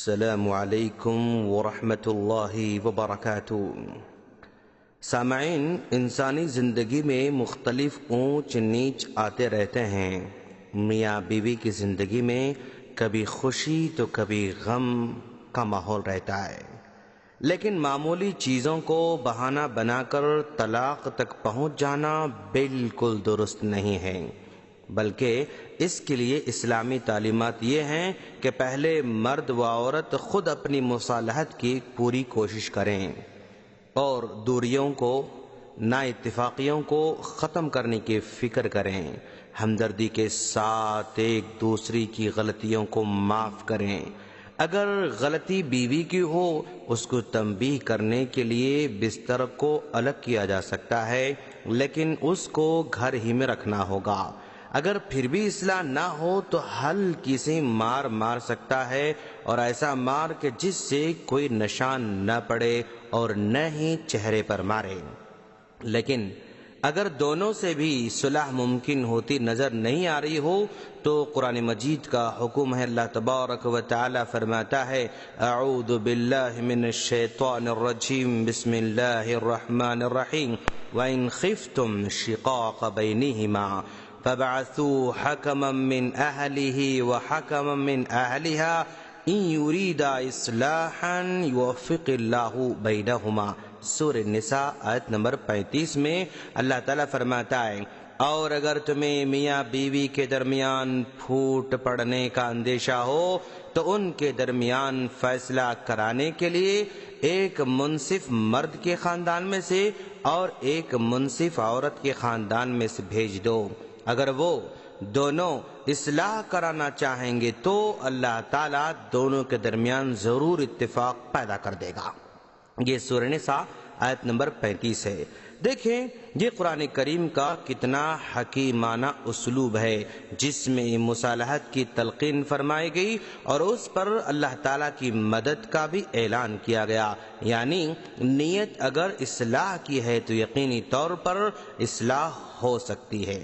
السلام علیکم ورحمۃ اللہ وبرکاتہ۔ سامعین، انسانی زندگی میں مختلف اونچ نیچ آتے رہتے ہیں۔ میاں بیوی کی زندگی میں کبھی خوشی تو کبھی غم کا ماحول رہتا ہے، لیکن معمولی چیزوں کو بہانہ بنا کر طلاق تک پہنچ جانا بالکل درست نہیں ہے، بلکہ اس کے لیے اسلامی تعلیمات یہ ہیں کہ پہلے مرد و عورت خود اپنی مصالحت کی پوری کوشش کریں اور دوریوں کو، نا اتفاقیوں کو ختم کرنے کی فکر کریں، ہمدردی کے ساتھ ایک دوسری کی غلطیوں کو معاف کریں۔ اگر غلطی بیوی کی ہو، اس کو تنبیہ کرنے کے لیے بستر کو الگ کیا جا سکتا ہے، لیکن اس کو گھر ہی میں رکھنا ہوگا۔ اگر پھر بھی اصلاح نہ ہو تو ہلکی سی مار سکتا ہے، اور ایسا مار کہ جس سے کوئی نشان نہ پڑے اور نہ ہی چہرے پر مارے۔ لیکن اگر دونوں سے بھی صلح ممکن ہوتی نظر نہیں آ رہی ہو تو قرآن مجید کا حکم ہے، اللہ تبارک و تعالی فرماتا ہے، اعوذ باللہ من الشیطان الرجیم، بسم اللہ الرحمن الرحیم، وَإِنْ خِفْتُمْ شِقَاقَ بَيْنِهِمَا فَابْعَثُوا حَكَمًا مِّنْ أَهْلِهِ وَحَكَمًا مِّنْ أَهْلِهَا إِنْ يُرِيدَا إِصْلَاحًا يُوَفِّقِ اللَّهُ بَيْنَهُمَا۔ سورہ النساء آیت نمبر 35 میں اللہ تعالیٰ فرماتا ہے، اور اگر تمہیں میاں بیوی کے درمیان پھوٹ پڑنے کا اندیشہ ہو تو ان کے درمیان فیصلہ کرانے کے لیے ایک منصف مرد کے خاندان میں سے اور ایک منصف عورت کے خاندان میں سے بھیج دو۔ اگر وہ دونوں اصلاح کرانا چاہیں گے تو اللہ تعالیٰ دونوں کے درمیان ضرور اتفاق پیدا کر دے گا۔ یہ سورہ نساء آیت نمبر 35 ہے۔ دیکھیں یہ قرآن کریم کا کتنا حکیمانہ اسلوب ہے، جس میں مصالحت کی تلقین فرمائی گئی اور اس پر اللہ تعالیٰ کی مدد کا بھی اعلان کیا گیا۔ یعنی نیت اگر اصلاح کی ہے تو یقینی طور پر اصلاح ہو سکتی ہے۔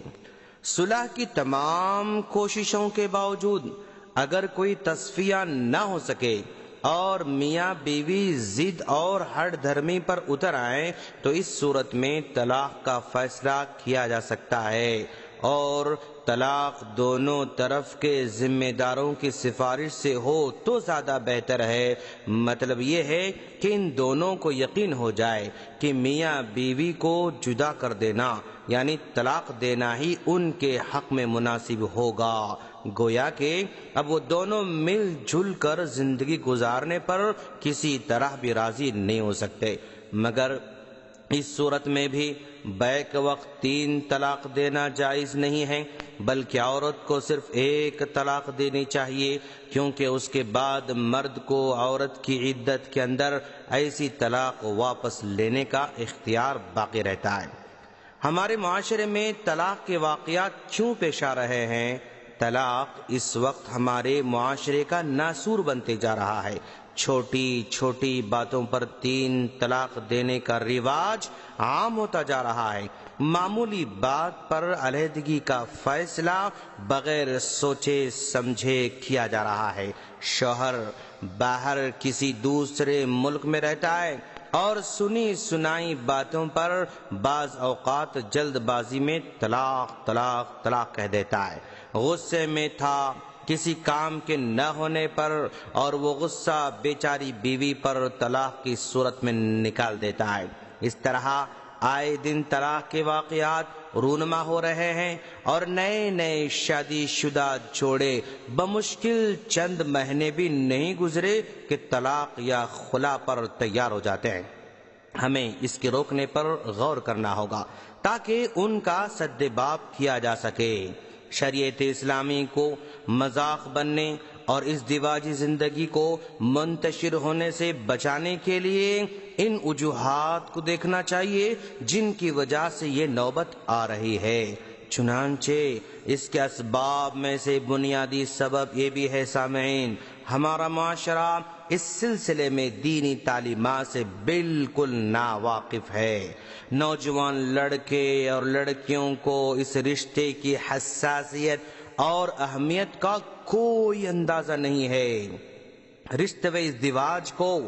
صلح کی تمام کوششوں کے باوجود اگر کوئی تصفیہ نہ ہو سکے اور میاں بیوی ضد اور ہٹ دھرمی پر اتر آئیں تو اس صورت میں طلاق کا فیصلہ کیا جا سکتا ہے، اور طلاق دونوں طرف کے ذمہ داروں کی سفارش سے ہو تو زیادہ بہتر ہے۔ مطلب یہ ہے کہ ان دونوں کو یقین ہو جائے کہ میاں بیوی کو جدا کر دینا یعنی طلاق دینا ہی ان کے حق میں مناسب ہوگا، گویا کہ اب وہ دونوں مل جل کر زندگی گزارنے پر کسی طرح بھی راضی نہیں ہو سکتے۔ مگر اس صورت میں بھی بیک وقت 3 طلاق دینا جائز نہیں ہے، بلکہ عورت کو صرف 1 طلاق دینی چاہیے، کیونکہ اس کے بعد مرد کو عورت کی عدت کے اندر ایسی طلاق واپس لینے کا اختیار باقی رہتا ہے۔ ہمارے معاشرے میں طلاق کے واقعات کیوں پیش آ رہے ہیں؟ طلاق اس وقت ہمارے معاشرے کا ناسور بنتے جا رہا ہے۔ چھوٹی چھوٹی باتوں پر 3 طلاق دینے کا رواج عام ہوتا جا رہا ہے۔ معمولی بات پر علیحدگی کا فیصلہ بغیر سوچے سمجھے کیا جا رہا ہے۔ شوہر باہر کسی دوسرے ملک میں رہتا ہے اور سنی سنائی باتوں پر بعض اوقات جلد بازی میں طلاق طلاق طلاق کہہ دیتا ہے۔ غصے میں تھا کسی کام کے نہ ہونے پر اور وہ غصہ بیچاری بیوی پر طلاق کی صورت میں نکال دیتا ہے۔ اس طرح آئے دن طلاق کے واقعات رونما ہو رہے ہیں اور نئے شادی شدہ جوڑے بمشکل چند مہینے بھی نہیں گزرے کہ طلاق یا خلا پر تیار ہو جاتے ہیں۔ ہمیں اس کے روکنے پر غور کرنا ہوگا تاکہ ان کا سد باب کیا جا سکے۔ شریعت اسلامی کو مذاق بننے اور ازدواجی زندگی کو منتشر ہونے سے بچانے کے لیے ان وجوہات کو دیکھنا چاہیے جن کی وجہ سے یہ نوبت آ رہی ہے۔ چنانچہ اس کے اسباب میں سے بنیادی سبب یہ بھی ہے سامعین، ہمارا معاشرہ اس سلسلے میں دینی تعلیمات سے بالکل ناواقف ہے۔ نوجوان لڑکے اور لڑکیوں کو اس رشتے کی حساسیت اور اہمیت کا کوئی اندازہ نہیں ہے۔ رشتے و ازدواج کو،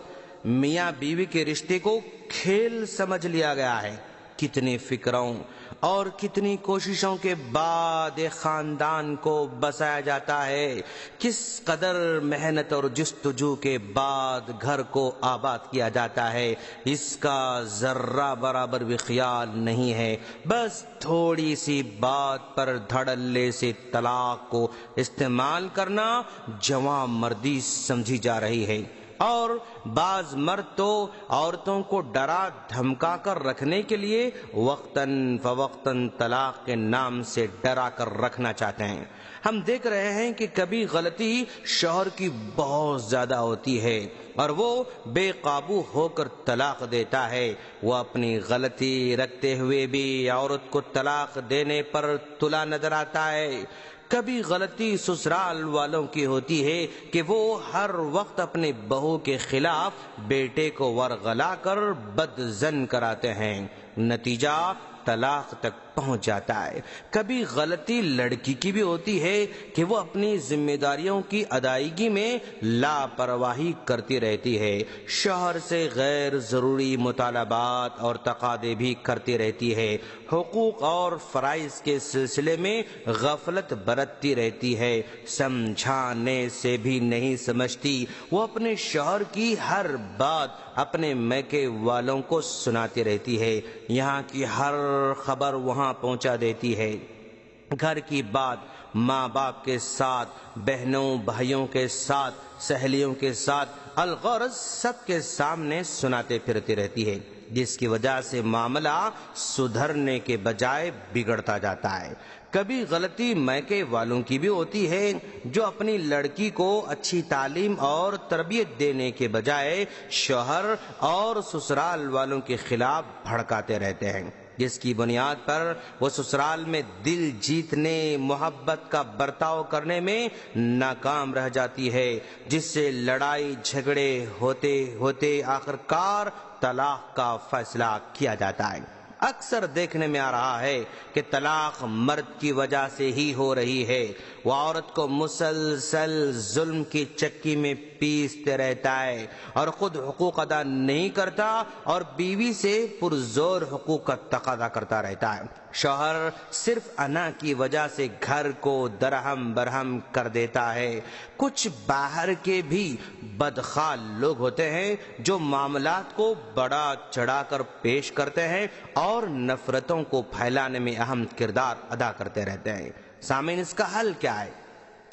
میاں بیوی کے رشتے کو کھیل سمجھ لیا گیا ہے۔ کتنی فکروں اور کتنی کوششوں کے بعد ایک خاندان کو بسایا جاتا ہے، کس قدر محنت اور جستجو کے بعد گھر کو آباد کیا جاتا ہے، اس کا ذرہ برابر بھی خیال نہیں ہے۔ بس تھوڑی سی بات پر دھڑلے سے طلاق کو استعمال کرنا جوان مردی سمجھی جا رہی ہے، اور بعض مرد تو عورتوں کو ڈرا دھمکا کر رکھنے کے لیے وقتاً فوقتاً طلاق کے نام سے ڈرا کر رکھنا چاہتے ہیں۔ ہم دیکھ رہے ہیں کہ کبھی غلطی شوہر کی بہت زیادہ ہوتی ہے اور وہ بے قابو ہو کر طلاق دیتا ہے، وہ اپنی غلطی رکھتے ہوئے بھی عورت کو طلاق دینے پر تلا نظر آتا ہے۔ کبھی غلطی سسرال والوں کی ہوتی ہے کہ وہ ہر وقت اپنے بہو کے خلاف بیٹے کو ورغلا کر بدظن کراتے ہیں، نتیجہ طلاق تک پہنچ جاتا ہے۔ کبھی غلطی لڑکی کی بھی ہوتی ہے کہ وہ اپنی ذمہ داریوں کی ادائیگی میں لاپرواہی کرتی رہتی ہے، شوہر سے غیر ضروری مطالبات اور تقاضے بھی کرتی رہتی ہے، حقوق اور فرائض کے سلسلے میں غفلت برتتی رہتی ہے، سمجھانے سے بھی نہیں سمجھتی، وہ اپنے شوہر کی ہر بات اپنے میکے والوں کو سناتی رہتی ہے، یہاں کی ہر خبر وہاں پہنچا دیتی ہے، گھر کی بات ماں باپ کے ساتھ، بہنوں بھائیوں کے ساتھ، سہیلیوں کے ساتھ، الغرض سب کے سامنے سناتے پھرتی رہتی ہے، جس کی وجہ سے معاملہ سدھرنے کے بجائے بگڑتا جاتا ہے۔ کبھی غلطی میکے والوں کی بھی ہوتی ہے جو اپنی لڑکی کو اچھی تعلیم اور تربیت دینے کے بجائے شوہر اور سسرال والوں کے خلاف بھڑکاتے رہتے ہیں، جس کی بنیاد پر وہ سسرال میں دل جیتنے، محبت کا برتاؤ کرنے میں ناکام رہ جاتی ہے، جس سے لڑائی جھگڑے ہوتے ہوتے آخرکار طلاق کا فیصلہ کیا جاتا ہے۔ اکثر دیکھنے میں آ رہا ہے کہ طلاق مرد کی وجہ سے ہی ہو رہی ہے، وہ عورت کو مسلسل ظلم کی چکی میں پیستے رہتا ہے اور خود حقوق ادا نہیں کرتا اور بیوی سے پرزور حقوق کا تقاضا کرتا رہتا ہے۔ شوہر صرف انا کی وجہ سے گھر کو درہم برہم کر دیتا ہے۔ کچھ باہر کے بھی بدخال لوگ ہوتے ہیں جو معاملات کو بڑا چڑھا کر پیش کرتے ہیں اور نفرتوں کو پھیلانے میں اہم کردار ادا کرتے رہتے ہیں۔ سامعین، اس کا حل کیا ہے؟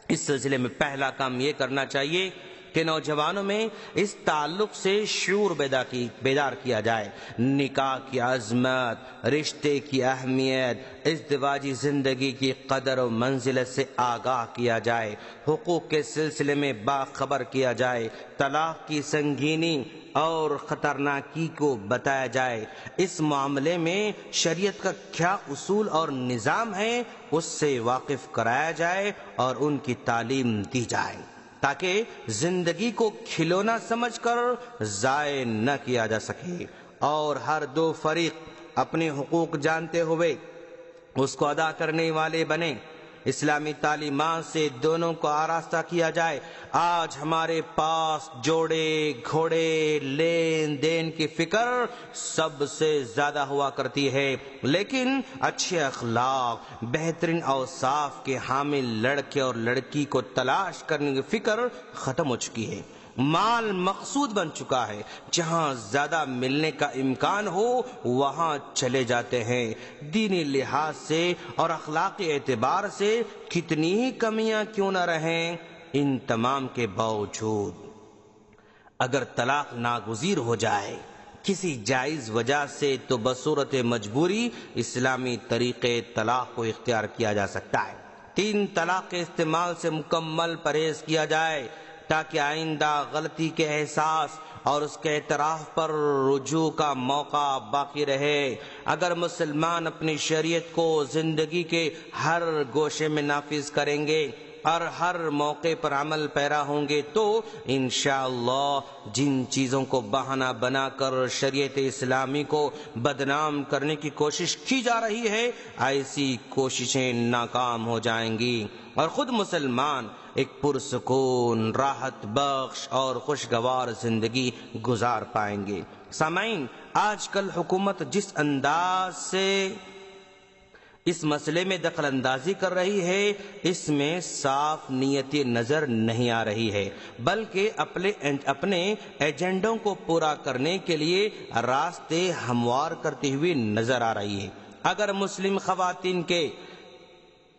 اس سلسلے میں پہلا کام یہ کرنا چاہیے کہ نوجوانوں میں اس تعلق سے شعور بیدار کیا جائے، نکاح کی عظمت، رشتے کی اہمیت، ازدواجی زندگی کی قدر و منزلت سے آگاہ کیا جائے، حقوق کے سلسلے میں باخبر کیا جائے، طلاق کی سنگینی اور خطرناکی کو بتایا جائے، اس معاملے میں شریعت کا کیا اصول اور نظام ہے اس سے واقف کرایا جائے اور ان کی تعلیم دی جائے، تاکہ زندگی کو کھلونا سمجھ کر ضائع نہ کیا جا سکے اور ہر دو فریق اپنے حقوق جانتے ہوئے اس کو ادا کرنے والے بنے۔ اسلامی تعلیمات سے دونوں کو آراستہ کیا جائے۔ آج ہمارے پاس جوڑے گھوڑے لین دین کی فکر سب سے زیادہ ہوا کرتی ہے، لیکن اچھے اخلاق، بہترین اوصاف کے حامل لڑکے اور لڑکی کو تلاش کرنے کی فکر ختم ہو چکی ہے۔ مال مقصود بن چکا ہے، جہاں زیادہ ملنے کا امکان ہو وہاں چلے جاتے ہیں۔ دینی لحاظ سے اور اخلاقی اعتبار سے کتنی ہی کمیاں کیوں نہ رہیں، ان تمام کے باوجود اگر طلاق ناگزیر ہو جائے کسی جائز وجہ سے تو بصورت مجبوری اسلامی طریقے طلاق کو اختیار کیا جا سکتا ہے۔ 3 طلاق کے استعمال سے مکمل پرہیز کیا جائے تاکہ آئندہ غلطی کے احساس اور اس کے اعتراف پر رجوع کا موقع باقی رہے۔ اگر مسلمان اپنی شریعت کو زندگی کے ہر گوشے میں نافذ کریں گے اور ہر موقع پر عمل پیرا ہوں گے تو انشاءاللہ جن چیزوں کو بہانہ بنا کر شریعت اسلامی کو بدنام کرنے کی کوشش کی جا رہی ہے، ایسی کوششیں ناکام ہو جائیں گی اور خود مسلمان ایک پرسکون، راحت بخش اور خوشگوار زندگی گزار پائیں گے۔ سامعین، آج کل حکومت جس انداز سے اس مسئلے میں دخل اندازی کر رہی ہے، اس میں صاف نیتی نظر نہیں آ رہی ہے، بلکہ اپنے ایجنڈوں کو پورا کرنے کے لیے راستے ہموار کرتی ہوئی نظر آ رہی ہے۔ اگر مسلم خواتین کے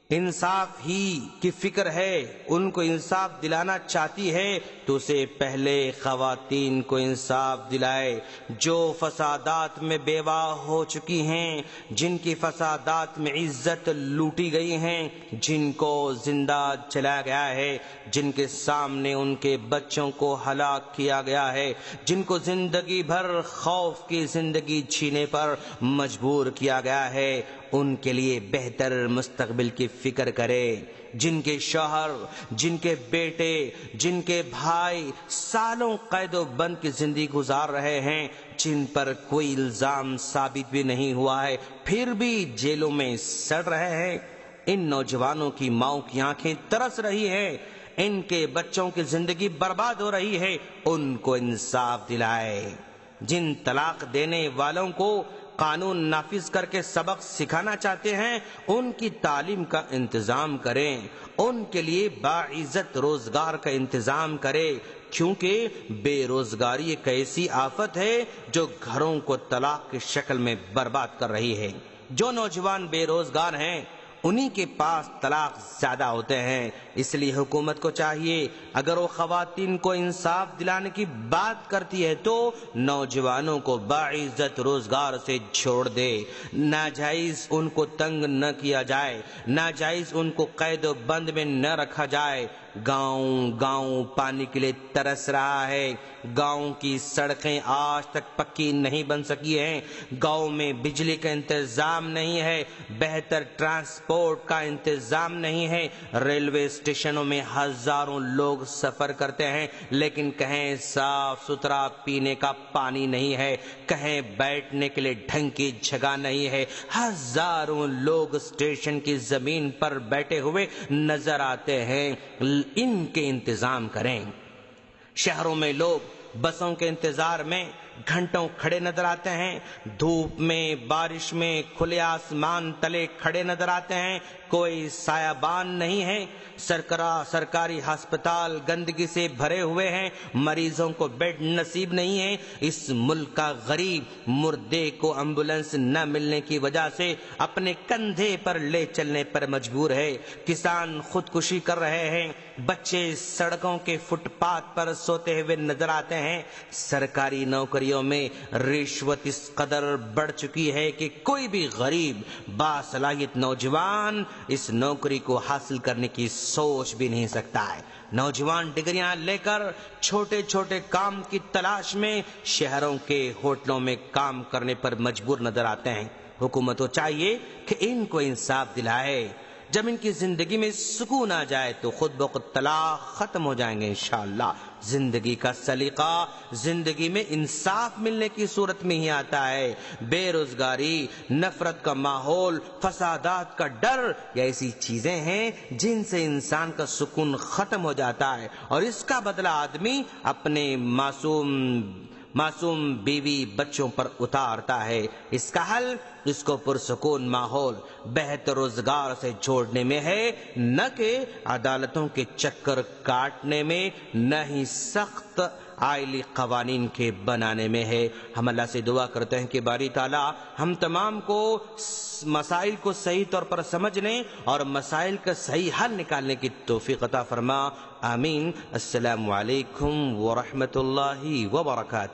انصاف ہی کی فکر ہے، ان کو انصاف دلانا چاہتی ہے، تو اسے پہلے خواتین کو انصاف دلائے جو فسادات میں بیوہ ہو چکی ہیں، جن کی فسادات میں عزت لوٹی گئی ہیں، جن کو زندہ جلایا گیا ہے، جن کے سامنے ان کے بچوں کو ہلاک کیا گیا ہے، جن کو زندگی بھر خوف کی زندگی جینے پر مجبور کیا گیا ہے، ان کے لیے بہتر مستقبل کی فکر کرے۔ جن کے شوہر، جن کے بیٹے، جن کے بھائی سالوں قید و بند کی زندگی گزار رہے ہیں، جن پر کوئی الزام ثابت بھی نہیں ہوا ہے، پھر بھی جیلوں میں سڑ رہے ہیں، ان نوجوانوں کی ماؤں کی آنکھیں ترس رہی ہیں، ان کے بچوں کی زندگی برباد ہو رہی ہے، ان کو انصاف دلائے۔ جن طلاق دینے والوں کو قانون نافذ کر کے سبق سکھانا چاہتے ہیں، ان کی تعلیم کا انتظام کریں، ان کے لیے باعزت روزگار کا انتظام کریں، کیونکہ بے روزگاری ایک ایسی آفت ہے جو گھروں کو طلاق کی شکل میں برباد کر رہی ہے۔ جو نوجوان بے روزگار ہیں، انہی کے پاس طلاق زیادہ ہوتے ہیں، اس لیے حکومت کو چاہیے اگر وہ خواتین کو انصاف دلانے کی بات کرتی ہے تو نوجوانوں کو باعزت روزگار سے چھوڑ دے، ناجائز ان کو تنگ نہ کیا جائے، ناجائز ان کو قید و بند میں نہ رکھا جائے۔ گاؤں گاؤں پانی کے لیے ترس رہا ہے، گاؤں کی سڑکیں آج تک پکی نہیں بن سکی ہیں، گاؤں میں بجلی کا انتظام نہیں ہے، بہتر ٹرانسپورٹ کا انتظام نہیں ہے، ریلوے اسٹیشنوں میں ہزاروں لوگ سفر کرتے ہیں لیکن کہیں صاف ستھرا پینے کا پانی نہیں ہے، کہیں بیٹھنے کے لیے ڈھنگ کی جگہ نہیں ہے، ہزاروں لوگ اسٹیشن کی زمین پر بیٹھے ہوئے نظر آتے ہیں، ان کے انتظام کریں۔ شہروں میں لوگ بسوں کے انتظار میں گھنٹوں کھڑے نظر آتے ہیں، دھوپ میں، بارش میں، کھلے آسمان تلے کھڑے نظر آتے ہیں، کوئی سایبان نہیں ہے، سرکاری ہسپتال گندگی سے بھرے ہوئے ہیں، مریضوں کو بیڈ نصیب نہیں ہے، اس ملک کا غریب مردے کو ایمبولینس نہ ملنے کی وجہ سے اپنے کندھے پر لے چلنے پر مجبور ہے، کسان خودکشی کر رہے ہیں، بچے سڑکوں کے فٹ پاتھ پر سوتے ہوئے نظر آتے ہیں، سرکاری نوکریوں میں رشوت اس قدر بڑھ چکی ہے کہ کوئی بھی غریب باصلاحیت نوجوان اس نوکری کو حاصل کرنے کی سوچ بھی نہیں سکتا ہے۔ نوجوان ڈگریاں لے کر چھوٹے چھوٹے کام کی تلاش میں شہروں کے ہوٹلوں میں کام کرنے پر مجبور نظر آتے ہیں۔ حکومت کو چاہیے کہ ان کو انصاف دلائے، جب ان کی زندگی میں سکون آ جائے تو خود بخود طلاق ختم ہو جائیں گے انشاءاللہ۔ زندگی کا سلیقہ زندگی میں انصاف ملنے کی صورت میں ہی آتا ہے۔ بے روزگاری، نفرت کا ماحول، فسادات کا ڈر، یہ ایسی چیزیں ہیں جن سے انسان کا سکون ختم ہو جاتا ہے، اور اس کا بدلہ آدمی اپنے معصوم بیوی بچوں پر اتارتا ہے۔ اس کا حل اس کو پرسکون ماحول، بہتر روزگار سے جوڑنے میں ہے، نہ کہ عدالتوں کے چکر کاٹنے میں، نہ ہی سخت آئلی قوانین کے بنانے میں ہے۔ ہم اللہ سے دعا کرتے ہیں کہ باری تعالیٰ ہم تمام کو مسائل کو صحیح طور پر سمجھنے اور مسائل کا صحیح حل نکالنے کی توفیق عطا فرما، آمین۔ السلام علیکم ورحمۃ اللہ وبرکاتہ۔